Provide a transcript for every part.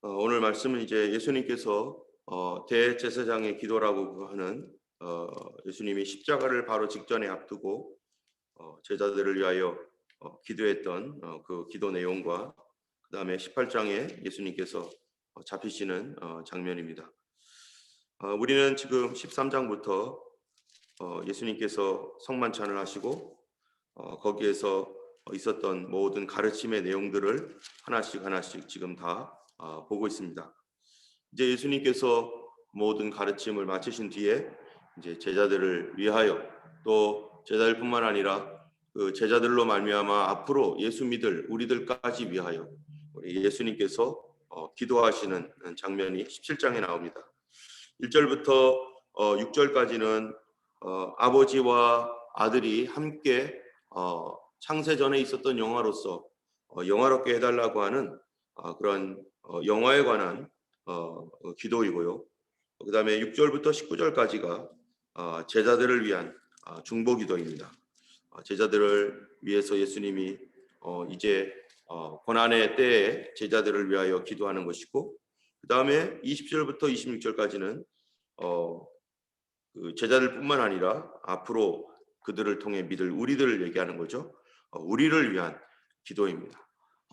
오늘 말씀은 이제 예수님께서 대제사장의 기도라고 하는 예수님이 십자가를 바로 직전에 앞두고 제자들을 위하여 기도했던 그 기도 내용과 그 다음에 18장에 예수님께서 잡히시는 장면입니다. 우리는 지금 13장부터 예수님께서 성만찬을 하시고 거기에서 있었던 모든 가르침의 내용들을 하나씩 하나씩 지금 다 보고 있습니다. 이제 예수님께서 모든 가르침을 마치신 뒤에 이제 제자들을 위하여 또 제자들뿐만 아니라 그 제자들로 말미암아 앞으로 예수 믿을 우리들까지 위하여 우리 예수님께서 기도하시는 장면이 17장에 나옵니다. 1절부터 6절까지는 아버지와 아들이 함께 창세전에 있었던 영화로서 영화롭게 해달라고 하는 그런 영화에 관한 기도이고요. 그 다음에 6절부터 19절까지가 제자들을 위한 중보 기도입니다. 제자들을 위해서 예수님이 이제 고난의 때에 제자들을 위하여 기도하는 것이고, 그 다음에 20절부터 26절까지는 그 제자들뿐만 아니라 앞으로 그들을 통해 믿을 우리들을 얘기하는 거죠. 우리를 위한 기도입니다.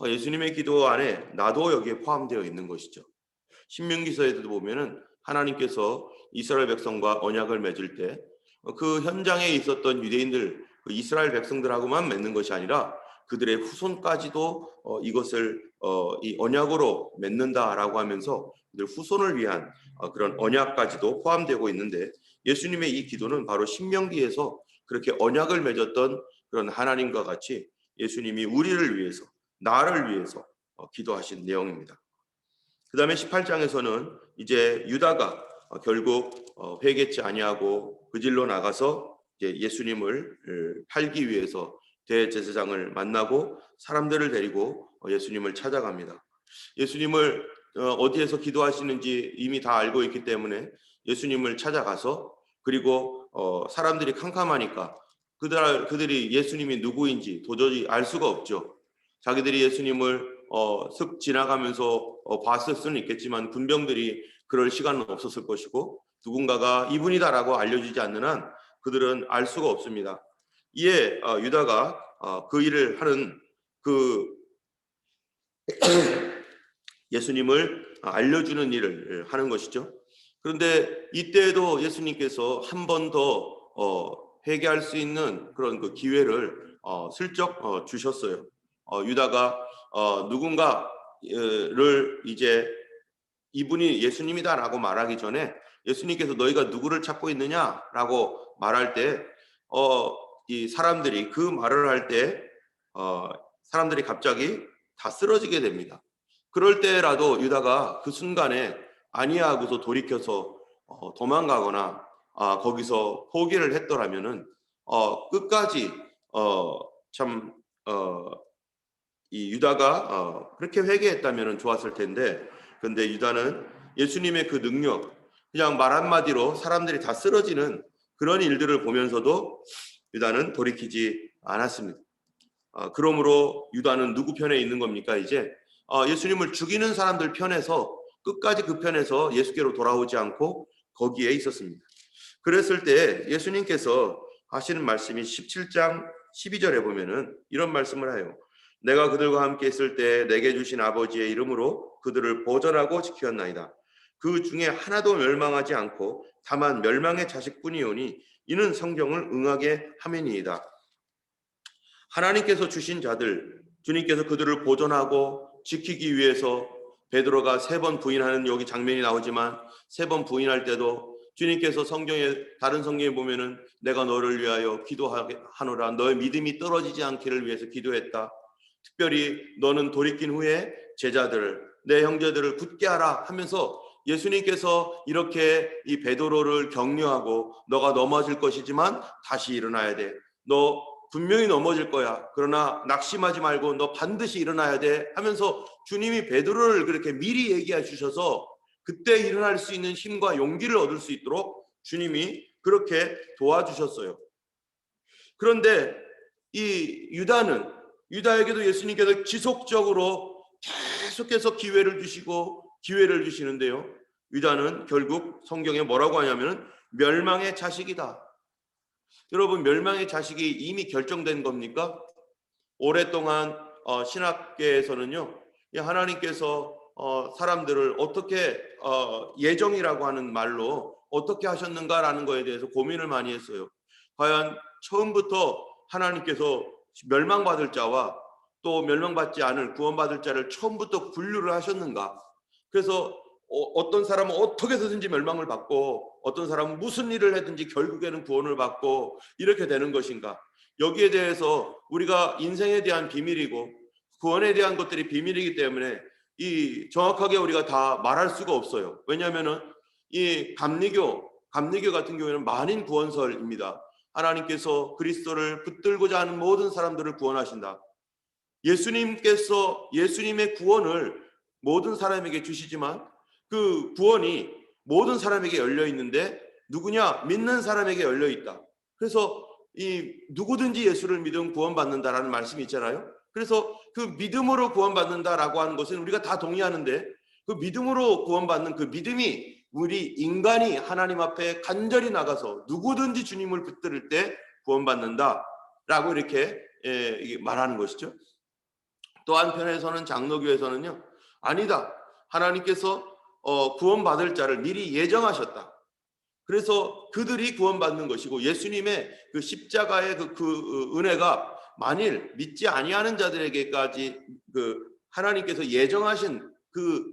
예수님의 기도 안에 나도 여기에 포함되어 있는 것이죠. 신명기서에도 보면은 하나님께서 이스라엘 백성과 언약을 맺을 때 그 현장에 있었던 유대인들, 그 이스라엘 백성들하고만 맺는 것이 아니라 그들의 후손까지도 이것을 이 언약으로 맺는다라고 하면서 그들 후손을 위한 그런 언약까지도 포함되고 있는데, 예수님의 이 기도는 바로 신명기에서 그렇게 언약을 맺었던 그런 하나님과 같이 예수님이 우리를 위해서, 나를 위해서 기도하신 내용입니다. 그 다음에 18장에서는 이제 유다가 결국 회개치 아니하고 그 길로 나가서 이제 예수님을 팔기 위해서 대제사장을 만나고 사람들을 데리고 예수님을 찾아갑니다. 예수님을 어디에서 기도하시는지 이미 다 알고 있기 때문에 예수님을 찾아가서, 그리고 사람들이 캄캄하니까 그들이 예수님이 누구인지 도저히 알 수가 없죠. 자기들이 예수님을 슥 지나가면서 봤을 수는 있겠지만 군병들이 그럴 시간은 없었을 것이고, 누군가가 이분이다라고 알려주지 않는 한 그들은 알 수가 없습니다. 이에 유다가 그 일을 하는 그 예수님을 알려주는 일을 하는 것이죠. 그런데 이때에도 예수님께서 한 번 더 회개할 수 있는 그런 그 기회를 슬쩍 주셨어요. 유다가 누군가를 이제 이분이 예수님이다라고 말하기 전에 예수님께서 너희가 누구를 찾고 있느냐라고 말할 때 이 사람들이 그 말을 할 때 사람들이 갑자기 다 쓰러지게 됩니다. 그럴 때라도 유다가 그 순간에 아니야 하고서 돌이켜서 도망가거나 거기서 포기를 했더라면은 끝까지 참 이 유다가 그렇게 회개했다면 좋았을 텐데, 근데 유다는 예수님의 그 능력, 그냥 말 한마디로 사람들이 다 쓰러지는 그런 일들을 보면서도 유다는 돌이키지 않았습니다. 그러므로 유다는 누구 편에 있는 겁니까? 이제 예수님을 죽이는 사람들 편에서 끝까지 그 편에서 예수께로 돌아오지 않고 거기에 있었습니다. 그랬을 때 예수님께서 하시는 말씀이 17장 12절에 보면은 이런 말씀을 해요. 내가 그들과 함께 있을 때 내게 주신 아버지의 이름으로 그들을 보전하고 지켰나이다. 그 중에 하나도 멸망하지 않고 다만 멸망의 자식뿐이오니 이는 성경을 응하게 함이니이다. 하나님께서 주신 자들, 주님께서 그들을 보존하고 지키기 위해서 베드로가 3번 부인하는 여기 장면이 나오지만 3번 부인할 때도 주님께서 다른 성경에 보면은 내가 너를 위하여 기도하노라, 너의 믿음이 떨어지지 않기를 위해서 기도했다. 특별히 너는 돌이킨 후에 제자들을, 내 형제들을 굳게 하라 하면서 예수님께서 이렇게 이 베드로를 격려하고 너가 넘어질 것이지만 다시 일어나야 돼. 너 분명히 넘어질 거야. 그러나 낙심하지 말고 너 반드시 일어나야 돼 하면서 주님이 베드로를 그렇게 미리 얘기해 주셔서 그때 일어날 수 있는 힘과 용기를 얻을 수 있도록 주님이 그렇게 도와주셨어요. 그런데 이 유다에게도 예수님께서 지속적으로 계속해서 기회를 주시고 기회를 주시는데요. 유다는 결국 성경에 뭐라고 하냐면은 멸망의 자식이다. 여러분, 멸망의 자식이 이미 결정된 겁니까? 오랫동안 신학계에서는요, 하나님께서 사람들을 어떻게 예정이라고 하는 말로 어떻게 하셨는가라는 거에 대해서 고민을 많이 했어요. 과연 처음부터 하나님께서 멸망받을 자와 또 멸망받지 않을 구원받을 자를 처음부터 분류를 하셨는가? 그래서 어떤 사람은 어떻게 해서든지 멸망을 받고 어떤 사람은 무슨 일을 해든지 결국에는 구원을 받고 이렇게 되는 것인가? 여기에 대해서 우리가 인생에 대한 비밀이고 구원에 대한 것들이 비밀이기 때문에 이 정확하게 우리가 다 말할 수가 없어요. 왜냐하면은 이 감리교 같은 경우에는 만인 구원설입니다. 하나님께서 그리스도를 붙들고자 하는 모든 사람들을 구원하신다. 예수님께서 예수님의 구원을 모든 사람에게 주시지만 그 구원이 모든 사람에게 열려 있는데 누구냐? 믿는 사람에게 열려 있다. 그래서 이 누구든지 예수를 믿으면 구원받는다라는 말씀이 있잖아요. 그래서 그 믿음으로 구원받는다라고 하는 것은 우리가 다 동의하는데 그 믿음으로 구원받는 그 믿음이 우리 인간이 하나님 앞에 간절히 나가서 누구든지 주님을 붙들 때 구원받는다라고 이렇게 말하는 것이죠. 또 한편에서는 장로교에서는요, 아니다. 하나님께서 구원받을 자를 미리 예정하셨다. 그래서 그들이 구원받는 것이고 예수님의 그 십자가의 그 은혜가 만일 믿지 아니하는 자들에게까지 그 하나님께서 예정하신 그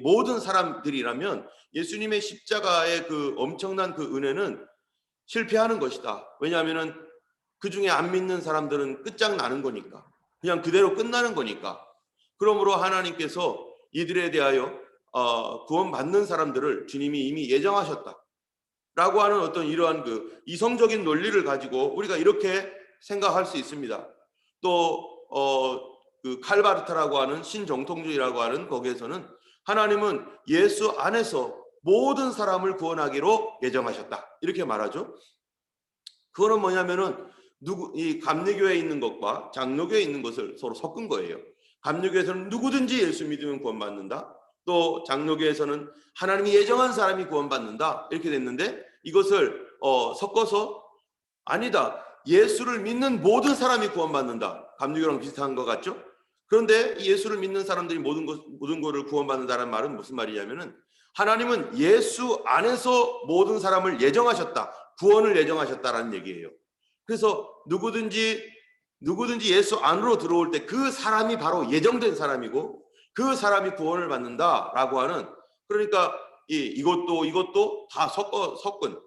모든 사람들이라면 예수님의 십자가의 그 엄청난 그 은혜는 실패하는 것이다. 왜냐하면은 그 중에 안 믿는 사람들은 끝장나는 거니까. 그냥 그대로 끝나는 거니까. 그러므로 하나님께서 이들에 대하여 구원받는 사람들을 주님이 이미 예정하셨다. 라고 하는 어떤 이러한 그 이성적인 논리를 가지고 우리가 이렇게 생각할 수 있습니다. 또 그 칼바르타라고 하는 신정통주의라고 하는 거기에서는 하나님은 예수 안에서 모든 사람을 구원하기로 예정하셨다. 이렇게 말하죠. 그거는 뭐냐면은 이 감리교에 있는 것과 장로교에 있는 것을 서로 섞은 거예요. 감리교에서는 누구든지 예수 믿으면 구원받는다. 또 장로교에서는 하나님이 예정한 사람이 구원받는다. 이렇게 됐는데 이것을 섞어서 아니다. 예수를 믿는 모든 사람이 구원받는다. 감리교랑 비슷한 것 같죠? 그런데 예수를 믿는 사람들이 모든 것을 구원받는다는 말은 무슨 말이냐면은 하나님은 예수 안에서 모든 사람을 예정하셨다. 구원을 예정하셨다라는 얘기예요. 그래서 누구든지 예수 안으로 들어올 때 그 사람이 바로 예정된 사람이고 그 사람이 구원을 받는다라고 하는, 그러니까 이것도 다 섞은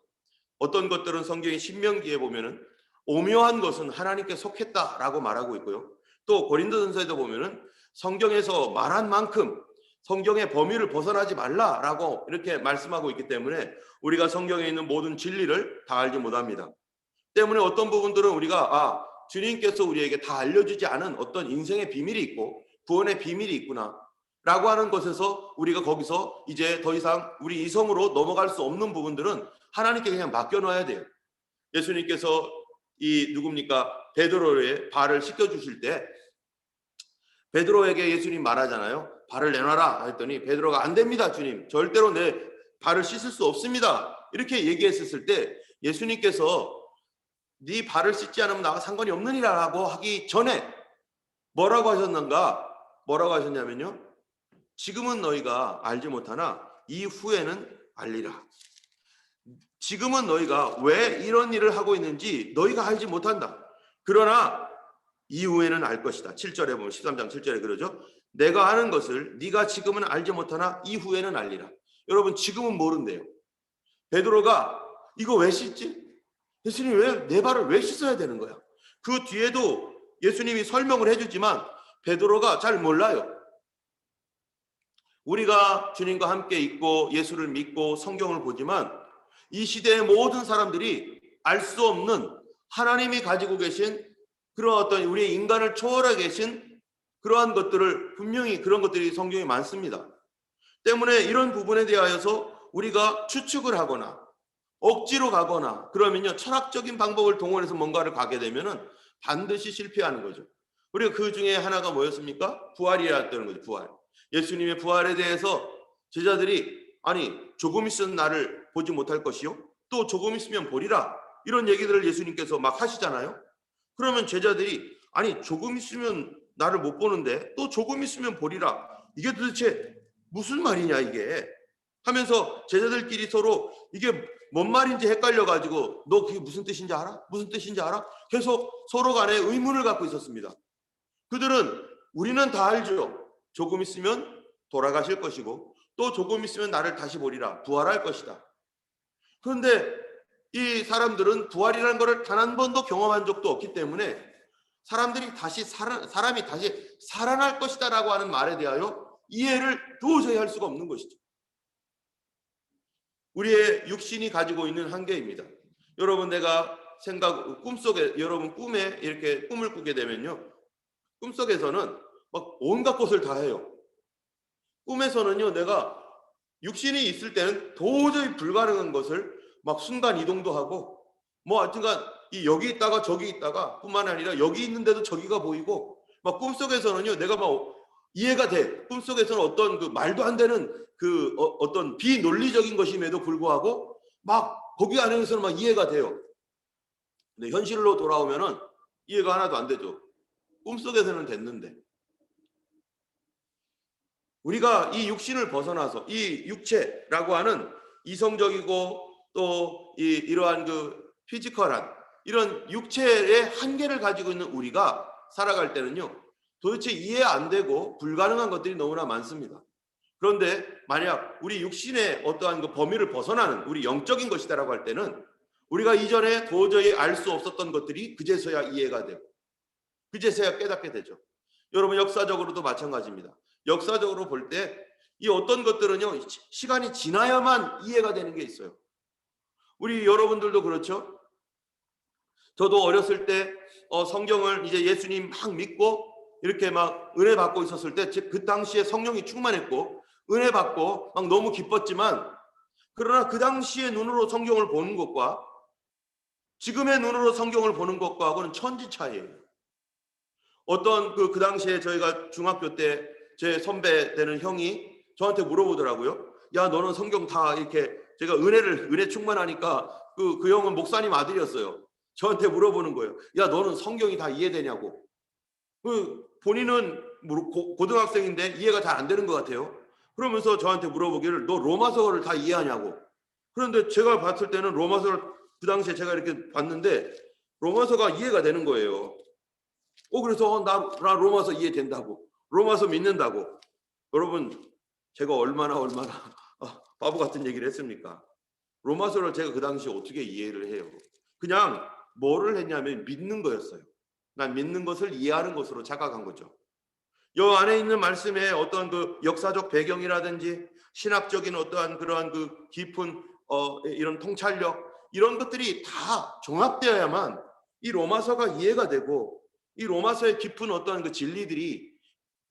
어떤 것들은 성경의 신명기에 보면은 오묘한 것은 하나님께 속했다라고 말하고 있고요. 또 고린도전서에도 보면은 성경에서 말한 만큼 성경의 범위를 벗어나지 말라라고 이렇게 말씀하고 있기 때문에 우리가 성경에 있는 모든 진리를 다 알지 못합니다. 때문에 어떤 부분들은 우리가 주님께서 우리에게 다 알려주지 않은 어떤 인생의 비밀이 있고 구원의 비밀이 있구나 라고 하는 것에서 우리가 거기서 이제 더 이상 우리 이성으로 넘어갈 수 없는 부분들은 하나님께 그냥 맡겨놔야 돼요. 예수님께서 누굽니까? 베드로의 발을 씻겨주실 때 베드로에게 예수님 말하잖아요. 발을 내놔라 했더니 베드로가 안 됩니다 주님. 절대로 내 발을 씻을 수 없습니다. 이렇게 얘기했을 때 예수님께서 네 발을 씻지 않으면 나와 상관이 없느니라고 하기 전에 뭐라고 하셨는가? 뭐라고 하셨냐면요. 지금은 너희가 알지 못하나 이후에는 알리라. 지금은 너희가 왜 이런 일을 하고 있는지 너희가 알지 못한다. 그러나 이후에는 알 것이다. 7절에 보면 13장 7절에 그러죠. 내가 아는 것을 네가 지금은 알지 못하나 이후에는 알리라. 여러분 지금은 모른대요. 베드로가 이거 왜 씻지? 예수님이 왜 내 발을 왜 씻어야 되는 거야? 그 뒤에도 예수님이 설명을 해주지만 베드로가 잘 몰라요. 우리가 주님과 함께 있고 예수를 믿고 성경을 보지만 이 시대의 모든 사람들이 알 수 없는 하나님이 가지고 계신 그런 어떤 우리의 인간을 초월해 계신 그러한 것들을 분명히 그런 것들이 성경에 많습니다. 때문에 이런 부분에 대하여서 우리가 추측을 하거나 억지로 가거나 그러면요 철학적인 방법을 동원해서 뭔가를 가게 되면은 반드시 실패하는 거죠. 우리가 그 중에 하나가 뭐였습니까? 부활이었다는 거죠. 부활. 예수님의 부활에 대해서 제자들이 아니 조금 있으면 나를 보지 못할 것이요 또 조금 있으면 보리라 이런 얘기들을 예수님께서 막 하시잖아요. 그러면 제자들이 아니 조금 있으면 나를 못 보는데 또 조금 있으면 보리라 이게 도대체 무슨 말이냐 이게 하면서 제자들끼리 서로 이게 뭔 말인지 헷갈려 가지고 너 그게 무슨 뜻인지 알아? 무슨 뜻인지 알아? 계속 서로 간에 의문을 갖고 있었습니다. 그들은 우리는 다 알죠. 조금 있으면 돌아가실 것이고 또 조금 있으면 나를 다시 보리라 부활할 것이다. 그런데 이 사람들은 부활이라는 것을 단 한 번도 경험한 적도 없기 때문에 사람이 다시 살아날 것이다라고 하는 말에 대하여 이해를 도저히 할 수가 없는 것이죠. 우리의 육신이 가지고 있는 한계입니다. 여러분 내가 꿈속에 여러분 꿈에 이렇게 꿈을 꾸게 되면요. 꿈속에서는 막 온갖 것을 다 해요. 꿈에서는요. 내가 육신이 있을 때는 도저히 불가능한 것을 막 순간 이동도 하고 뭐 하여튼간 여기 있다가 저기 있다가 뿐만 아니라 여기 있는데도 저기가 보이고 막 꿈속에서는요. 내가 막 이해가 돼. 꿈속에서는 어떤 그 말도 안 되는 그 어떤 비논리적인 것임에도 불구하고 막 거기 안에서는 막 이해가 돼요. 근데 현실로 돌아오면은 이해가 하나도 안 되죠. 꿈속에서는 됐는데. 우리가 이 육신을 벗어나서 이 육체라고 하는 이성적이고 또 이러한 그 피지컬한 이런 육체의 한계를 가지고 있는 우리가 살아갈 때는요. 도대체 이해 안 되고 불가능한 것들이 너무나 많습니다. 그런데 만약 우리 육신의 어떠한 그 범위를 벗어나는 우리 영적인 것이다라고 할 때는 우리가 이전에 도저히 알 수 없었던 것들이 그제서야 이해가 되고 그제서야 깨닫게 되죠. 여러분 역사적으로도 마찬가지입니다. 역사적으로 볼 때 이 어떤 것들은요 시간이 지나야만 이해가 되는 게 있어요. 우리 여러분들도 그렇죠. 저도 어렸을 때 성경을 이제 예수님 막 믿고 이렇게 막 은혜 받고 있었을 때 그 당시에 성령이 충만했고 은혜 받고 막 너무 기뻤지만 그러나 그 당시의 눈으로 성경을 보는 것과 지금의 눈으로 성경을 보는 것과는 천지 차이예요. 어떤 그 당시에 저희가 중학교 때 제 선배 되는 형이 저한테 물어보더라고요. 야, 너는 성경 다 이렇게 제가 은혜 충만하니까 그 형은 목사님 아들이었어요. 저한테 물어보는 거예요. 야, 너는 성경이 다 이해되냐고. 본인은 고등학생인데 이해가 잘 안 되는 것 같아요. 그러면서 저한테 물어보기를 너 로마서를 다 이해하냐고. 그런데 제가 봤을 때는 로마서를 그 당시에 제가 이렇게 봤는데 로마서가 이해가 되는 거예요. 그래서 나 로마서 이해된다고. 로마서 믿는다고. 여러분 제가 얼마나 바보 같은 얘기를 했습니까? 로마서를 제가 그 당시에 어떻게 이해를 해요? 그냥 뭐를 했냐면 믿는 거였어요. 난 믿는 것을 이해하는 것으로 착각한 거죠. 이 안에 있는 말씀에 어떤 그 역사적 배경이라든지 신학적인 어떠한 그러한 그 깊은 이런 통찰력 이런 것들이 다 종합되어야만 이 로마서가 이해가 되고 이 로마서의 깊은 어떤 그 진리들이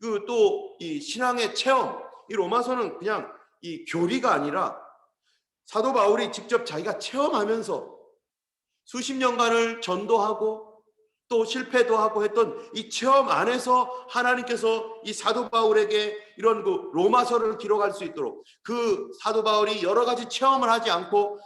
그 또 이 신앙의 체험 이 로마서는 그냥 이 교리가 아니라 사도 바울이 직접 자기가 체험하면서 수십 년간을 전도하고 또 실패도 하고 했던 이 체험 안에서 하나님께서 이 사도 바울에게 이런 그 로마서를 기록할 수 있도록 그 사도 바울이 여러 가지 체험을 하지 않고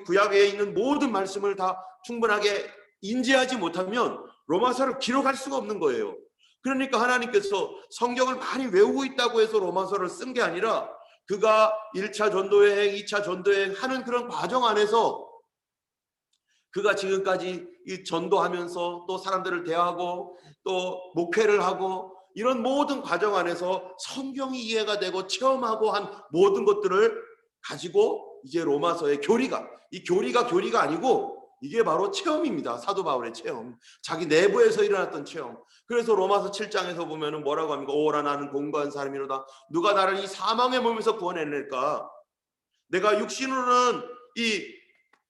구약에 있는 모든 말씀을 다 충분하게 인지하지 못하면 로마서를 기록할 수가 없는 거예요. 그러니까 하나님께서 성경을 많이 외우고 있다고 해서 로마서를 쓴 게 아니라 그가 1차 전도여행, 2차 전도여행 하는 그런 과정 안에서 그가 지금까지 이 전도하면서 또 사람들을 대하고 또 목회를 하고 이런 모든 과정 안에서 성경이 이해가 되고 체험하고 한 모든 것들을 가지고 이제 로마서의 교리가 아니고 이게 바로 체험입니다. 사도 바울의 체험. 자기 내부에서 일어났던 체험. 그래서 로마서 7장에서 보면은 뭐라고 합니까? 오라 나는 공고한 사람이로다. 누가 나를 이 사망의 몸에서 구원해낼까? 내가 육신으로는 이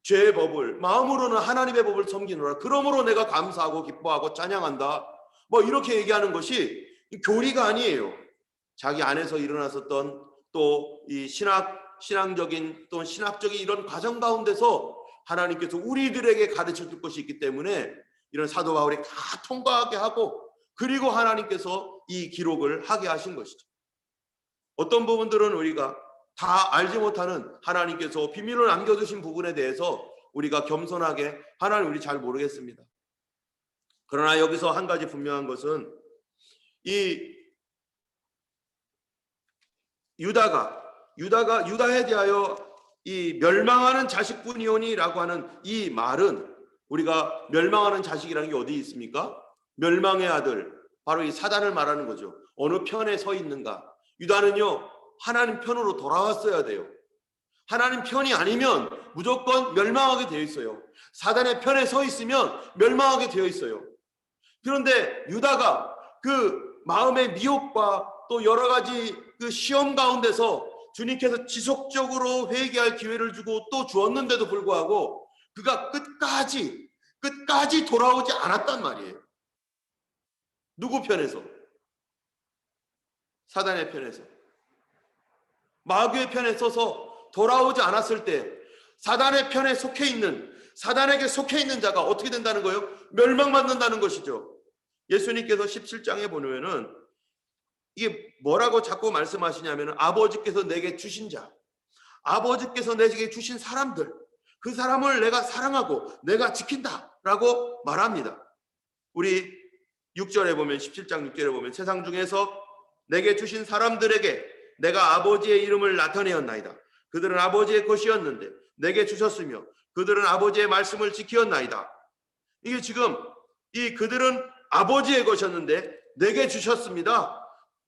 죄의 법을 마음으로는 하나님의 법을 섬기노라. 그러므로 내가 감사하고 기뻐하고 찬양한다. 뭐 이렇게 얘기하는 것이 교리가 아니에요. 자기 안에서 일어났었던 또 이 신앙적인 또 신학적인 이런 과정 가운데서 하나님께서 우리들에게 가르쳐 줄 것이 있기 때문에 이런 사도 바울이 다 통과하게 하고 그리고 하나님께서 이 기록을 하게 하신 것이죠. 어떤 부분들은 우리가 다 알지 못하는 하나님께서 비밀을 남겨두신 부분에 대해서 우리가 겸손하게 하나님 우리 잘 모르겠습니다. 그러나 여기서 한 가지 분명한 것은 이 유다에 대하여 이 멸망하는 자식뿐이오니라고 하는 이 말은 우리가 멸망하는 자식이라는 게 어디 있습니까? 멸망의 아들, 바로 이 사단을 말하는 거죠. 어느 편에 서 있는가? 유다는요, 하나님 편으로 돌아왔어야 돼요. 하나님 편이 아니면 무조건 멸망하게 되어 있어요. 사단의 편에 서 있으면 멸망하게 되어 있어요. 그런데 유다가 그 마음의 미혹과 또 여러 가지 그 시험 가운데서 주님께서 지속적으로 회개할 기회를 주고 또 주었는데도 불구하고 그가 끝까지 돌아오지 않았단 말이에요. 누구 편에서? 사단의 편에서. 마귀의 편에 서서 돌아오지 않았을 때 사단의 편에 속해 있는, 사단에게 속해 있는 자가 어떻게 된다는 거예요? 멸망받는다는 것이죠. 예수님께서 17장에 보면은 이게 뭐라고 자꾸 말씀하시냐면은 아버지께서 내게 주신 자, 아버지께서 내게 주신 사람들, 그 사람을 내가 사랑하고 내가 지킨다라고 말합니다. 우리 6절에 보면, 17장 6절에 보면, 세상 중에서 내게 주신 사람들에게 내가 아버지의 이름을 나타내었나이다. 그들은 아버지의 것이었는데 내게 주셨으며 그들은 아버지의 말씀을 지키었나이다. 이게 지금 이 그들은 아버지의 것이었는데 내게 주셨습니다.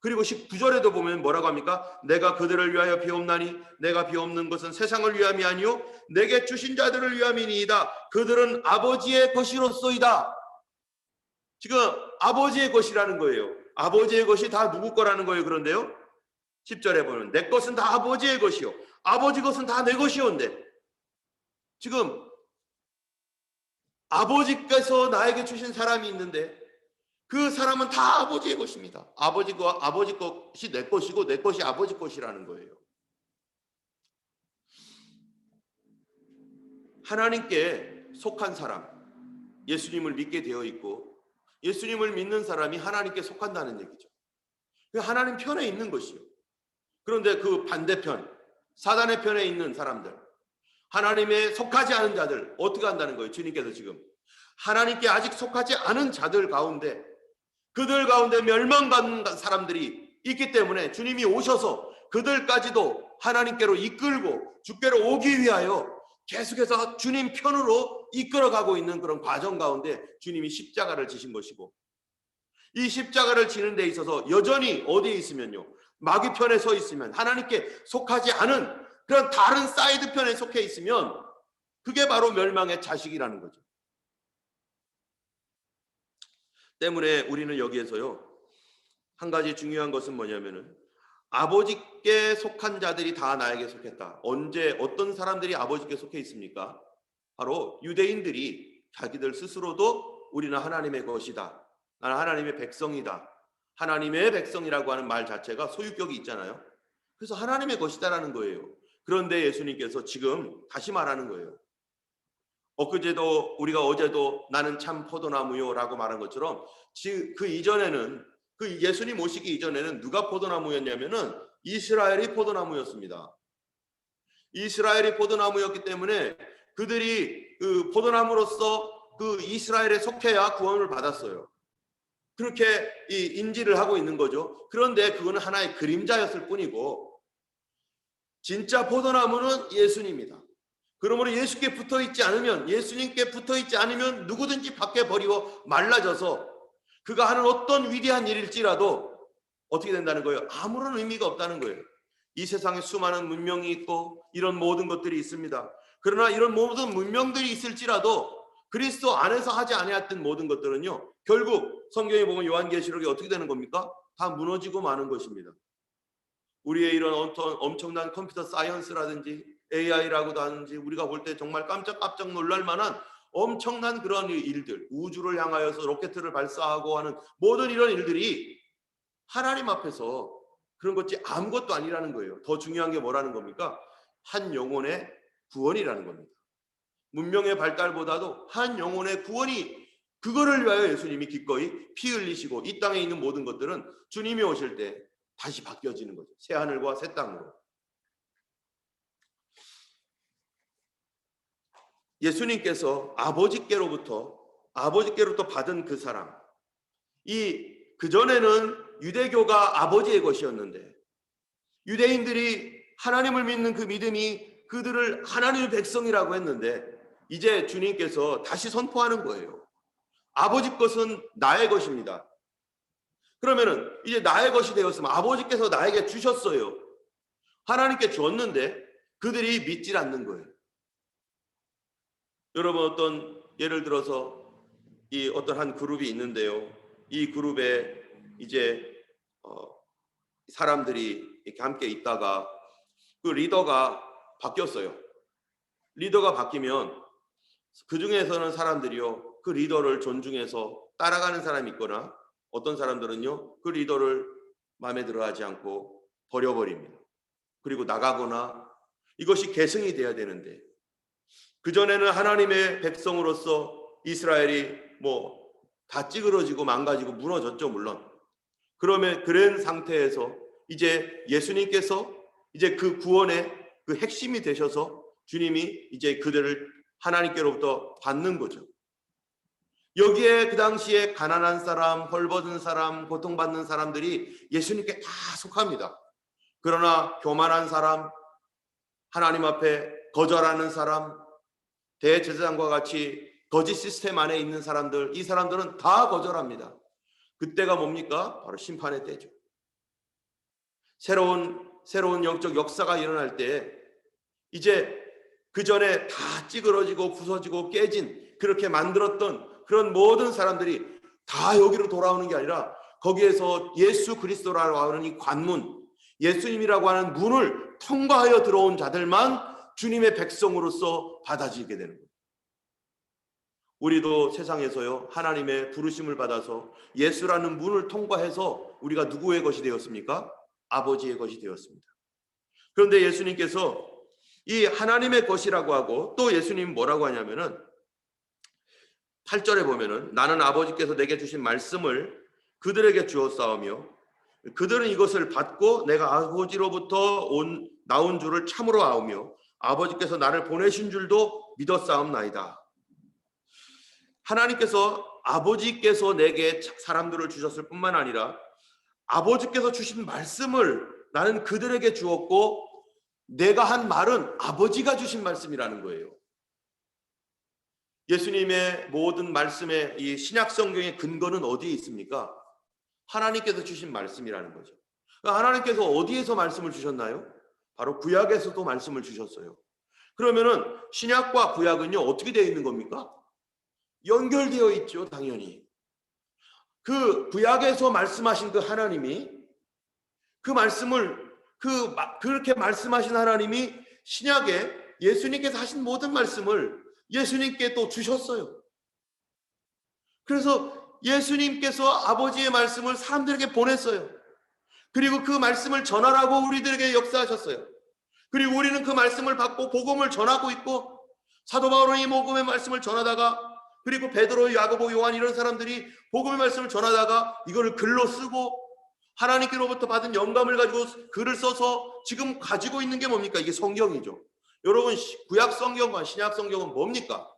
그리고 19절에도 보면 뭐라고 합니까? 내가 그들을 위하여 비옵나니 내가 비옵는 것은 세상을 위함이 아니요 내게 주신 자들을 위함이니이다. 그들은 아버지의 것이로소이다. 지금 아버지의 것이라는 거예요. 아버지의 것이 다 누구 거라는 거예요. 그런데요, 10절에 보면 내 것은 다 아버지의 것이요 아버지 것은 다 내 것이온데, 지금 아버지께서 나에게 주신 사람이 있는데 그 사람은 다 아버지의 것입니다. 아버지 것이 내 것이고 내 것이 아버지 것이라는 거예요. 하나님께 속한 사람, 예수님을 믿게 되어 있고 예수님을 믿는 사람이 하나님께 속한다는 얘기죠. 하나님 편에 있는 것이요. 그런데 그 반대편, 사단의 편에 있는 사람들, 하나님에 속하지 않은 자들 어떻게 한다는 거예요? 주님께서 지금 하나님께 아직 속하지 않은 자들 가운데, 그들 가운데 멸망받는 사람들이 있기 때문에 주님이 오셔서 그들까지도 하나님께로 이끌고 주께로 오기 위하여 계속해서 주님 편으로 이끌어가고 있는 그런 과정 가운데 주님이 십자가를 지신 것이고, 이 십자가를 지는 데 있어서 여전히 어디에 있으면요, 마귀 편에 서 있으면, 하나님께 속하지 않은 그런 다른 사이드 편에 속해 있으면 그게 바로 멸망의 자식이라는 거죠. 때문에 우리는 여기에서요, 한 가지 중요한 것은 뭐냐면은 아버지께 속한 자들이 다 나에게 속했다. 언제 어떤 사람들이 아버지께 속해 있습니까? 바로 유대인들이 자기들 스스로도 우리는 하나님의 것이다, 나는 하나님의 백성이다, 하나님의 백성이라고 하는 말 자체가 소유격이 있잖아요. 그래서 하나님의 것이다라는 거예요. 그런데 예수님께서 지금 다시 말하는 거예요. 엊그제도 우리가 어제도 나는 참 포도나무요 라고 말한 것처럼 그 이전에는, 그 예수님 오시기 이전에는 누가 포도나무였냐면은 이스라엘이 포도나무였습니다. 이스라엘이 포도나무였기 때문에 그들이 그 포도나무로서 그 이스라엘에 속해야 구원을 받았어요. 그렇게 인지를 하고 있는 거죠. 그런데 그거는 하나의 그림자였을 뿐이고 진짜 포도나무는 예수님이다. 그러므로 예수께 붙어있지 않으면, 예수님께 붙어있지 않으면 누구든지 밖에 버리고 말라져서 그가 하는 어떤 위대한 일일지라도 어떻게 된다는 거예요? 아무런 의미가 없다는 거예요. 이 세상에 수많은 문명이 있고 이런 모든 것들이 있습니다. 그러나 이런 모든 문명들이 있을지라도 그리스도 안에서 하지 아니했던 모든 것들은요, 결국 성경에 보면 요한계시록이 어떻게 되는 겁니까? 다 무너지고 마는 것입니다. 우리의 이런 엄청난 컴퓨터 사이언스라든지 AI라고도 하는지 우리가 볼 때 정말 깜짝 놀랄 만한 엄청난 그런 일들, 우주를 향하여서 로켓을 발사하고 하는 모든 이런 일들이 하나님 앞에서 그런 것이 아무것도 아니라는 거예요. 더 중요한 게 뭐라는 겁니까? 한 영혼의 구원이라는 겁니다. 문명의 발달보다도 한 영혼의 구원이, 그거를 위하여 예수님이 기꺼이 피 흘리시고 이 땅에 있는 모든 것들은 주님이 오실 때 다시 바뀌어지는 거죠. 새 하늘과 새 땅으로. 예수님께서 아버지께로부터 받은 그 사랑, 그전에는 유대교가 아버지의 것이었는데 유대인들이 하나님을 믿는 그 믿음이 그들을 하나님의 백성이라고 했는데 이제 주님께서 다시 선포하는 거예요. 아버지 것은 나의 것입니다. 그러면은 이제 나의 것이 되었으면 아버지께서 나에게 주셨어요. 하나님께 줬는데 그들이 믿질 않는 거예요. 여러분, 예를 들어서 이 어떤 한 그룹이 있는데요. 이 그룹에 이제 사람들이 이렇게 함께 있다가 그 리더가 바뀌었어요. 리더가 바뀌면 그 중에서는 사람들이요, 그 리더를 존중해서 따라가는 사람이 있거나 어떤 사람들은요, 그 리더를 마음에 들어하지 않고 버려버립니다. 그리고 나가거나, 이것이 계승이 돼야 되는데 그전에는 하나님의 백성으로서 이스라엘이 다 찌그러지고 망가지고 무너졌죠, 물론. 그런 상태에서 이제 예수님께서 이제 그 구원의 그 핵심이 되셔서 주님이 이제 그들을 하나님께로부터 받는 거죠. 여기에 그 당시에 가난한 사람, 헐벗은 사람, 고통받는 사람들이 예수님께 다 속합니다. 그러나 교만한 사람, 하나님 앞에 거절하는 사람, 대제사장과 같이 거짓 시스템 안에 있는 사람들, 이 사람들은 다 거절합니다. 그때가 뭡니까? 바로 심판의 때죠. 새로운 영적 역사가 일어날 때 이제 그 전에 다 찌그러지고 부서지고 깨진, 그렇게 만들었던 그런 모든 사람들이 다 여기로 돌아오는 게 아니라 거기에서 예수 그리스도라고 하는 이 관문, 예수님이라고 하는 문을 통과하여 들어온 자들만 주님의 백성으로서 받아지게 되는 거예요. 우리도 세상에서요, 하나님의 부르심을 받아서 예수라는 문을 통과해서 우리가 누구의 것이 되었습니까? 아버지의 것이 되었습니다. 그런데 예수님께서 이 하나님의 것이라고 하고, 또 예수님 뭐라고 하냐면은 8절에 보면은 나는 아버지께서 내게 주신 말씀을 그들에게 주었사오며 그들은 이것을 받고 내가 아버지로부터 나온 줄을 참으로 아오며 아버지께서 나를 보내신 줄도 믿었사옵나이다. 하나님께서, 아버지께서 내게 사람들을 주셨을 뿐만 아니라 아버지께서 주신 말씀을 나는 그들에게 주었고 내가 한 말은 아버지가 주신 말씀이라는 거예요. 예수님의 모든 말씀의 이 신약 성경의 근거는 어디에 있습니까? 하나님께서 주신 말씀이라는 거죠. 하나님께서 어디에서 말씀을 주셨나요? 바로 구약에서도 말씀을 주셨어요. 그러면은 신약과 구약은요, 어떻게 되어 있는 겁니까? 연결되어 있죠, 당연히. 그 구약에서 말씀하신 그 하나님이, 그 말씀을 그렇게 말씀하신 하나님이 신약에 예수님께서 하신 모든 말씀을 예수님께 또 주셨어요. 그래서 예수님께서 아버지의 말씀을 사람들에게 보냈어요. 그리고 그 말씀을 전하라고 우리들에게 역사하셨어요. 그리고 우리는 그 말씀을 받고 복음을 전하고 있고, 사도 바울은 이 복음의 말씀을 전하다가, 그리고 베드로, 야고보, 요한 이런 사람들이 복음의 말씀을 전하다가 이거를 글로 쓰고 하나님께로부터 받은 영감을 가지고 글을 써서 지금 가지고 있는 게 뭡니까? 이게 성경이죠. 여러분, 구약 성경과 신약 성경은 뭡니까?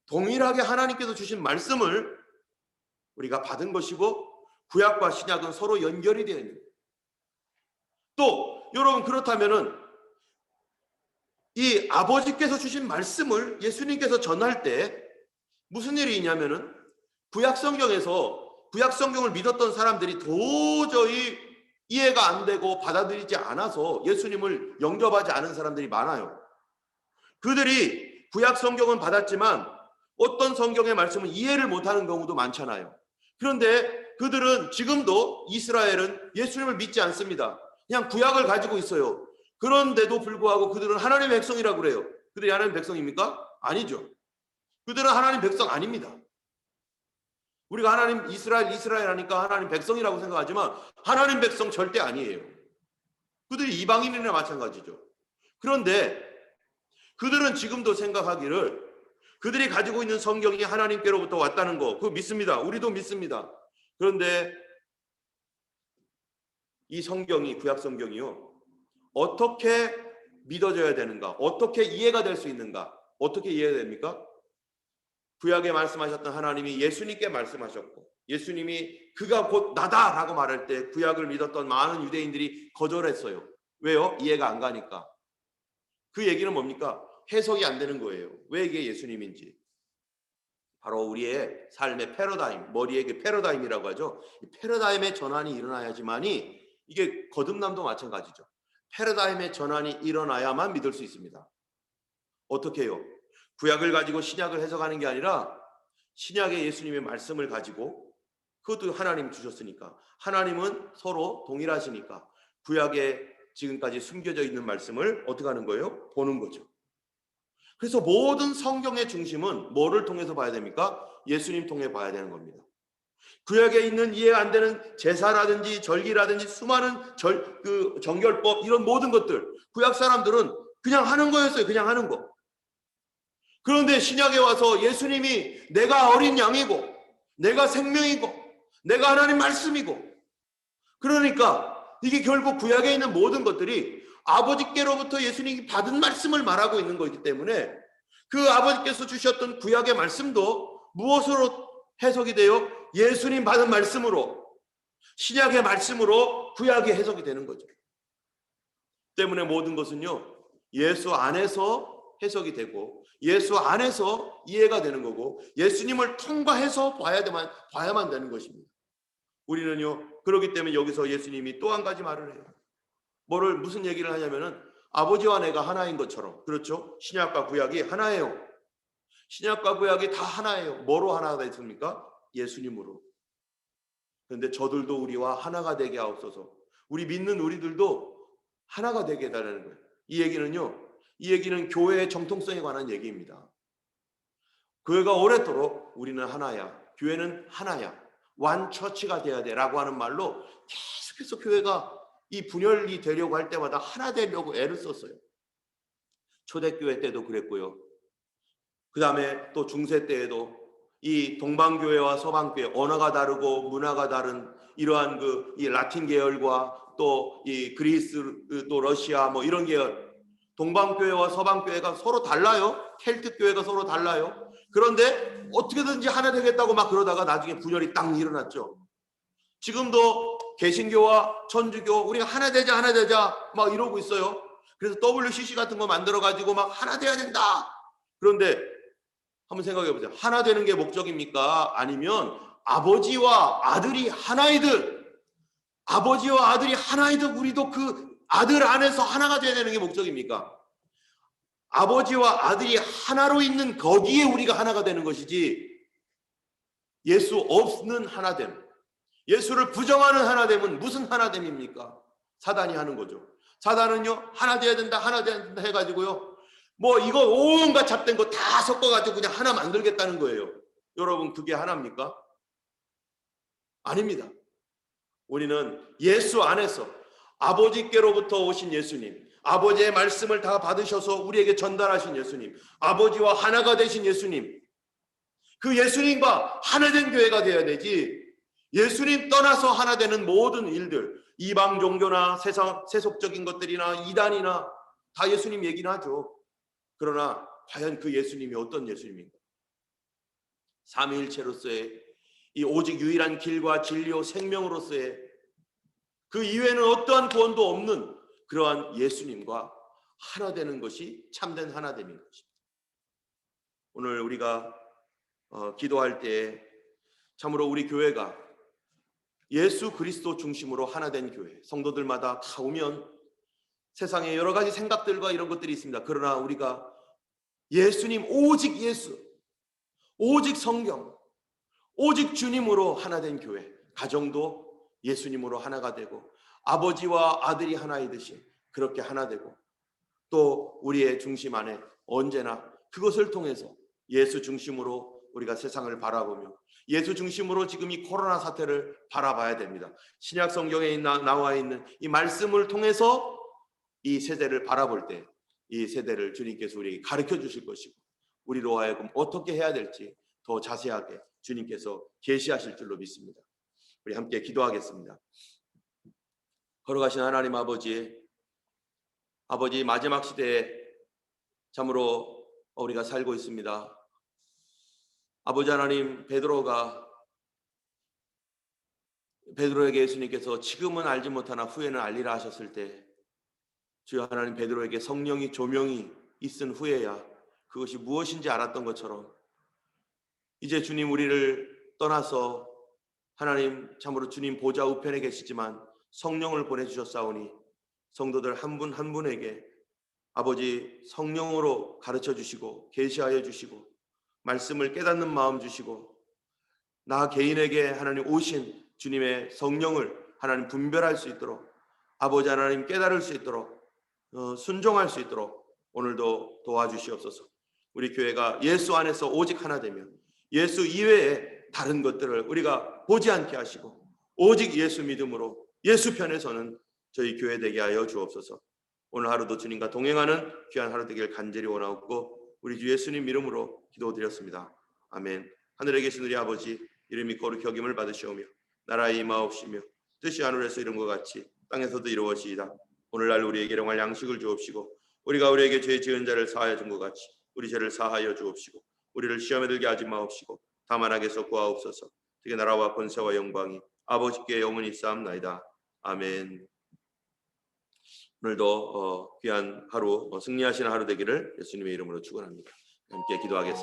동일하게 하나님께서 주신 말씀을 우리가 받은 것이고, 구약과 신약은 서로 연결이 되어 있는 거예요. 또 여러분, 그렇다면은 이 아버지께서 주신 말씀을 예수님께서 전할 때 무슨 일이 있냐면은, 구약 성경을 믿었던 사람들이 도저히 이해가 안 되고 받아들이지 않아서 예수님을 영접하지 않은 사람들이 많아요. 그들이 구약 성경은 받았지만 어떤 성경의 말씀은 이해를 못하는 경우도 많잖아요. 그런데 그들은 지금도, 이스라엘은 예수님을 믿지 않습니다. 그냥 구약을 가지고 있어요. 그런데도 불구하고 그들은 하나님의 백성이라고 그래요. 그들이 하나님의 백성입니까? 아니죠. 그들은 하나님 백성 아닙니다. 우리가 하나님 이스라엘 하니까 하나님 백성이라고 생각하지만 하나님 백성 절대 아니에요. 그들이 이방인이나 마찬가지죠. 그런데 그들은 지금도 생각하기를 그들이 가지고 있는 성경이 하나님께로부터 왔다는 거, 그거 믿습니다. 우리도 믿습니다. 그런데 이 성경이, 구약 성경이요, 어떻게 믿어져야 되는가, 어떻게 이해가 될 수 있는가, 어떻게 이해해야 됩니까? 구약에 말씀하셨던 하나님이 예수님께 말씀하셨고 예수님이 그가 곧 나다라고 말할 때 구약을 믿었던 많은 유대인들이 거절했어요. 왜요? 이해가 안 가니까. 그 얘기는 뭡니까? 해석이 안 되는 거예요. 왜 이게 예수님인지. 바로 우리의 삶의 패러다임, 머리의 그 패러다임이라고 하죠. 이 패러다임의 전환이 일어나야지만이, 이게 거듭남도 마찬가지죠. 패러다임의 전환이 일어나야만 믿을 수 있습니다. 어떻게 해요? 구약을 가지고 신약을 해석하는 게 아니라 신약의 예수님의 말씀을 가지고, 그것도 하나님 주셨으니까, 하나님은 서로 동일하시니까 구약에 지금까지 숨겨져 있는 말씀을 어떻게 하는 거예요? 보는 거죠. 그래서 모든 성경의 중심은 뭐를 통해서 봐야 됩니까? 예수님 통해 봐야 되는 겁니다. 구약에 있는 이해 안 되는 제사라든지 절기라든지 수많은 정결법, 이런 모든 것들, 구약 사람들은 그냥 하는 거였어요. 그냥 하는 거. 그런데 신약에 와서 예수님이 내가 어린 양이고 내가 생명이고 내가 하나님 말씀이고, 그러니까 이게 결국 구약에 있는 모든 것들이 아버지께로부터 예수님이 받은 말씀을 말하고 있는 거기 때문에 그 아버지께서 주셨던 구약의 말씀도 무엇으로 해석이 돼요? 예수님 받은 말씀으로, 신약의 말씀으로 구약이 해석이 되는 거죠. 때문에 모든 것은요, 예수 안에서 해석이 되고 예수 안에서 이해가 되는 거고 예수님을 통과해서 봐야만 되는 것입니다. 우리는요, 그렇기 때문에 여기서 예수님이 또 한 가지 말을 해요. 무슨 얘기를 하냐면은 아버지와 내가 하나인 것처럼. 그렇죠? 신약과 구약이 하나예요. 신약과 구약이 다 하나예요. 뭐로 하나가 됐습니까? 예수님으로. 그런데 저들도 우리와 하나가 되게 하옵소서. 우리 믿는 우리들도 하나가 되게 해달라는 거예요. 이 얘기는 교회의 정통성에 관한 얘기입니다. 교회가 오랫도록 우리는 하나야, 교회는 하나야, 완처치가 돼야 돼 라고 하는 말로 계속해서 교회가 이 분열이 되려고 할 때마다 하나 되려고 애를 썼어요. 초대교회 때도 그랬고요. 그 다음에 또 중세 때에도 이 동방교회와 서방교회, 언어가 다르고 문화가 다른 이러한 이 라틴 계열과 또 이 그리스, 또 러시아 뭐 이런 계열, 동방교회와 서방교회가 서로 달라요. 켈트교회가 서로 달라요. 그런데 어떻게든지 하나 되겠다고 막 그러다가 나중에 분열이 딱 일어났죠. 지금도 개신교와 천주교 우리가 하나 되자 막 이러고 있어요. 그래서 WCC 같은 거 만들어 가지고 막 하나 돼야 된다. 그런데 한번 생각해 보세요. 하나 되는 게 목적입니까? 아니면 아버지와 아들이 하나이듯, 아버지와 아들이 하나이듯 우리도 그 아들 안에서 하나가 돼야 되는 게 목적입니까? 아버지와 아들이 하나로 있는 거기에 우리가 하나가 되는 것이지, 예수 없는 하나됨, 예수를 부정하는 하나됨은 무슨 하나됨입니까? 사단이 하는 거죠. 사단은요, 하나 돼야 된다 해가지고요, 뭐 이거 온갖 잡된 거 다 섞어가지고 그냥 하나 만들겠다는 거예요. 여러분, 그게 하나입니까? 아닙니다. 우리는 예수 안에서 아버지께로부터 오신 예수님, 아버지의 말씀을 다 받으셔서 우리에게 전달하신 예수님, 아버지와 하나가 되신 예수님, 그 예수님과 하나된 교회가 되어야 되지, 예수님 떠나서 하나 되는 모든 일들, 이방 종교나 세속적인 것들이나 이단이나 다 예수님 얘기는 하죠. 그러나 과연 그 예수님이 어떤 예수님인가? 삼위일체로서의 이 오직 유일한 길과 진리요 생명으로서의 그 이외에는 어떠한 구원도 없는 그러한 예수님과 하나 되는 것이 참된 하나됨인 것입니다. 오늘 우리가 기도할 때 참으로 우리 교회가 예수 그리스도 중심으로 하나 된 교회, 성도들마다 다 오면 세상에 여러 가지 생각들과 이런 것들이 있습니다. 그러나 우리가 예수님, 오직 예수, 오직 성경, 오직 주님으로 하나 된 교회, 가정도 예수님으로 하나가 되고 아버지와 아들이 하나이듯이 그렇게 하나 되고, 또 우리의 중심 안에 언제나 그것을 통해서 예수 중심으로 우리가 세상을 바라보며 예수 중심으로 지금 이 코로나 사태를 바라봐야 됩니다. 신약 성경에 나와 있는 이 말씀을 통해서 이 세대를 바라볼 때 이 세대를 주님께서 우리에게 가르쳐 주실 것이고, 우리로 하여금 어떻게 해야 될지 더 자세하게 주님께서 계시하실 줄로 믿습니다. 우리 함께 기도하겠습니다. 걸어가신 하나님 아버지 마지막 시대에 참으로 우리가 살고 있습니다. 아버지 하나님, 베드로에게 예수님께서 지금은 알지 못하나 후에는 알리라 하셨을 때, 주여 하나님, 베드로에게 성령이 조명이 있은 후에야 그것이 무엇인지 알았던 것처럼 이제 주님 우리를 떠나서 하나님 참으로 주님 보좌 우편에 계시지만 성령을 보내주셨사오니 성도들 한 분 한 분에게 아버지 성령으로 가르쳐 주시고 계시하여 주시고 말씀을 깨닫는 마음 주시고 나 개인에게 하나님 오신 주님의 성령을 하나님 분별할 수 있도록 아버지 하나님 깨달을 수 있도록 순종할 수 있도록 오늘도 도와주시옵소서. 우리 교회가 예수 안에서 오직 하나 되며 예수 이외에 다른 것들을 우리가 보지 않게 하시고 오직 예수 믿음으로 예수 편에서는 저희 교회 되게 하여 주옵소서. 오늘 하루도 주님과 동행하는 귀한 하루 되길 간절히 원하옵고 우리 주 예수님 이름으로 기도드렸습니다. 아멘. 하늘에 계신 우리 아버지, 이름이 거룩히 여김을 받으시오며 나라의 임하옵시며 뜻이 하늘에서 이룬 것 같이 땅에서도 이루어지이다. 오늘날 우리에게 일용할 양식을 주옵시고 우리가 우리에게 죄 지은 자를 사하여 준 것 같이 우리 죄를 사하여 주옵시고 우리를 시험에 들게 하지 마옵시고 다만 악에서 구하옵소서. 되게 나라와 권세와 영광이 아버지께 영원히 있사옵나이다. 아멘. 오늘도 귀한 하루, 승리하시는 하루 되기를 예수님의 이름으로 축원합니다. 함께 기도하겠습니다.